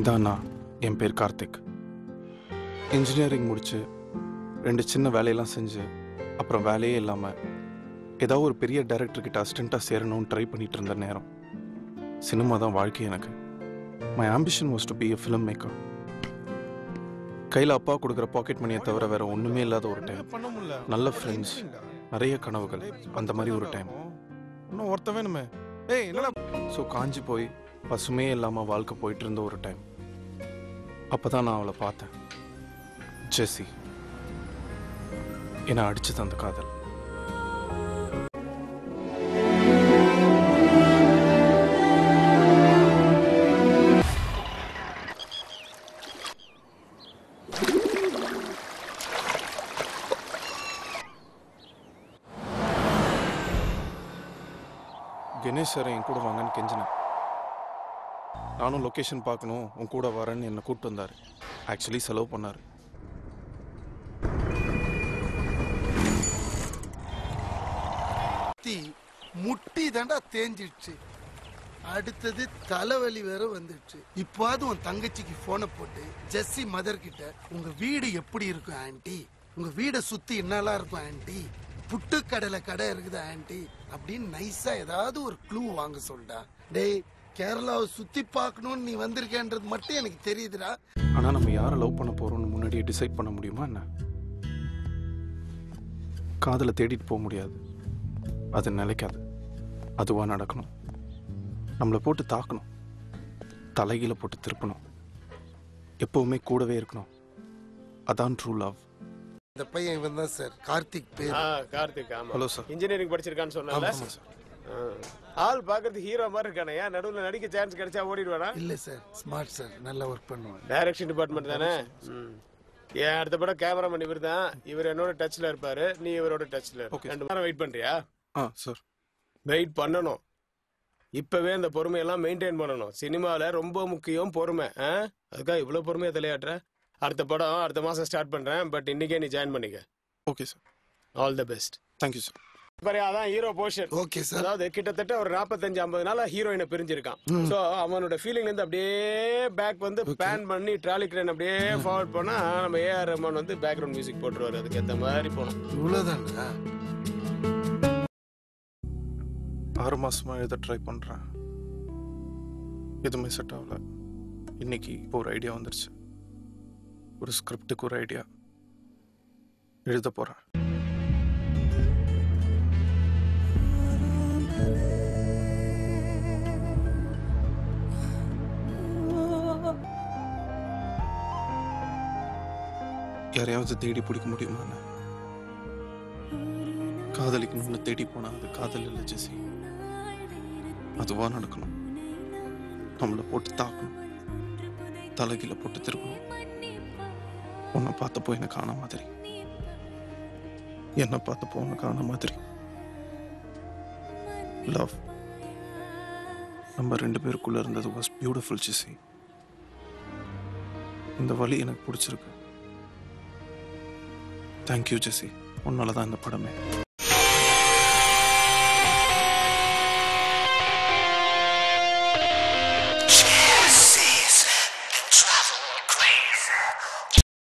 இதான் நான். என் பேர் கார்த்திக். இன்ஜினியரிங் முடிச்சு 2 சின்ன வேலையெல்லாம் செஞ்சு அப்புறம் வேலையே இல்லாமல் ஏதாவது ஒரு பெரிய டைரக்டர்கிட்ட அசிஸ்டண்ட்டாக சேரணும்னு ட்ரை பண்ணிட்டு இருந்த நேரம் சினிமா தான் வாழ்க்கை எனக்கு. My ambition was to be a film maker. கையில் அப்பா கொடுக்குற பாக்கெட் மணியை தவிர வேற ஒன்றுமே இல்லாத ஒரு டைம், நல்ல ஃப்ரெண்ட்ஸ், நிறைய கனவுகள், அந்த மாதிரி ஒரு டைம். இன்னும் ஒருத்த வேணுமே. ஸோ காஞ்சி போய் பசுமையே இல்லாமல் வாழ்க்கை போயிட்டு இருந்த ஒரு டைம். அப்போ தான் நான் அவளை பார்த்தேன். ஜெஸ்ஸி. என்னை அடிச்சது அந்த காதல். கணேஷ் சார் என் கூட வாங்கன்னு கெஞ்சினேன். நானும் லொக்கேஷன் பார்க்கணும், உன் கூட வரேன்னு என்னை கூப்பிட்டு வந்தார். ஆக்சுவலி செலவு பண்ணார். முட்டி தாண்டா தேஞ்சிடுச்சு. அடுத்தது தலைவலி வேற வந்துடுச்சு. இப்போது உன் தங்கச்சிக்கு போனை போட்டு ஜெஸ்ஸி மதர் கிட்ட உங்க வீடு எப்படி இருக்கும் ஆண்டி, உங்க வீடை சுத்தி என்னெல்லாம் இருக்கும் ஆண்டி, புட்டுக்கடலை கடை இருக்குது ஆண்டி அப்படின்னு நைஸா ஏதாவது ஒரு க்ளூ வாங்க சொல்டா. டேய், கேரளாவை சுத்தி பார்க்கணும்னு நீ வந்திருக்கேன்றது மட்டும் எனக்கு தெரியுதுடா. ஆனா நம்ம யாரை லவ் பண்ண போறோம்னு முன்னாடியே டிசைட் பண்ண முடியுமா என்ன? காதலை தேடிட்டு போக முடியாது, அது நிலைக்காது. அதுவா நடக்கணும். நம்மளை போட்டு தாக்கணும், தலைகீழ போட்டு திருப்பணும், எப்பவுமே கூடவே இருக்கணும். அதான் ட்ரூ லவ். இந்த பையன் இவன் தான் சார், கார்த்திக் பேர். கார்த்திக். ஆமா. Hello sir. இன்ஜினியரிங் படிச்சிருக்கான்னு சொன்னால ஆள் பாக்குறது ஹீரோ மாதிரி இருக்கானே. ஏன் நடுவுல நடிக்க சான்ஸ் கிடைச்சா ஓடிடுவானா? இல்ல சார், ஸ்மார்ட் சார், நல்லா ஒர்க் பண்ணுவாங்க. டைரக்ஷன் டிபார்ட்மெண்ட் தானே. ஏன் அடுத்த படம் கேமராமேன் இவர் தான். இவர் என்னோட டச்ல இருப்பாரு, நீ இவரோட டச்ல. 2 வாரம் வெயிட் பண்றியா? சார் வெயிட் பண்ணணும். இப்பவே அந்த பொறுமையெல்லாம் மெயின்டைன் பண்ணணும். சினிமாவில் ரொம்ப முக்கியம் பொறுமை. அதுக்காக இவ்வளோ பொறுமையாக தலையாட்டுற. அடுத்த படம் அடுத்த மாதம் ஸ்டார்ட் பண்ணுறேன். பட் இன்னைக்கே நீ ஜாயின் பண்ணிக்க. Okay sir. All the best. Thank you sir. பாரு, அதான் ஹீரோ போர்ஷன். Okay sir. அதாவது கிட்டத்தட்ட ஒரு 45-50 நாளா ஹீரோயினை பிரிஞ்சிருக்கான். ஸோ அவனோட ஃபீலிங்ல இருந்து அப்படியே பேக் வந்து பேன் பண்ணி ட்ராலி கிரேன் அப்படியே ஃபார்வர்ட் பண்ணா நம்ம ஏஆர் ரஹ்மான் வந்து பேக்ரவுண்ட் மியூசிக் போட்டுருவாரு. அதுக்கு ஏற்ற மாதிரி போனோம். இவ்வளோதானா? 6 மாசமா எழுத ட்ரை பண்றேன், எதுவுமே செட் ஆகல. இன்னைக்கு ஒரு ஐடியா வந்துருச்சு. ஒரு ஸ்கிரிப்டுக்கு ஒரு ஐடியா எழுத போறேன். யாரையாவது தேடி பிடிக்க முடியுமா? காதலிக்கணும்னு தேடி போனா அது காதல் இல்லை ஜெசி. அதுவா நடக்கணும். நம்மளை போட்டு தாக்கணும், தலைகீழ போட்டு திருப்பணும். உன்னை பார்த்தப்போ எனக்கு ஆன மாதிரி, என்னை பார்த்தப்போ உனக்கு ஆன மாதிரி. லவ் நம்ம 2 பேருக்குள்ள இருந்தது வாஸ் பியூட்டிஃபுல் ஜெசி. இந்த வழி எனக்கு பிடிச்சிருக்கு. தேங்க்யூ ஜெசி. உன்னால தான் இந்த படமே.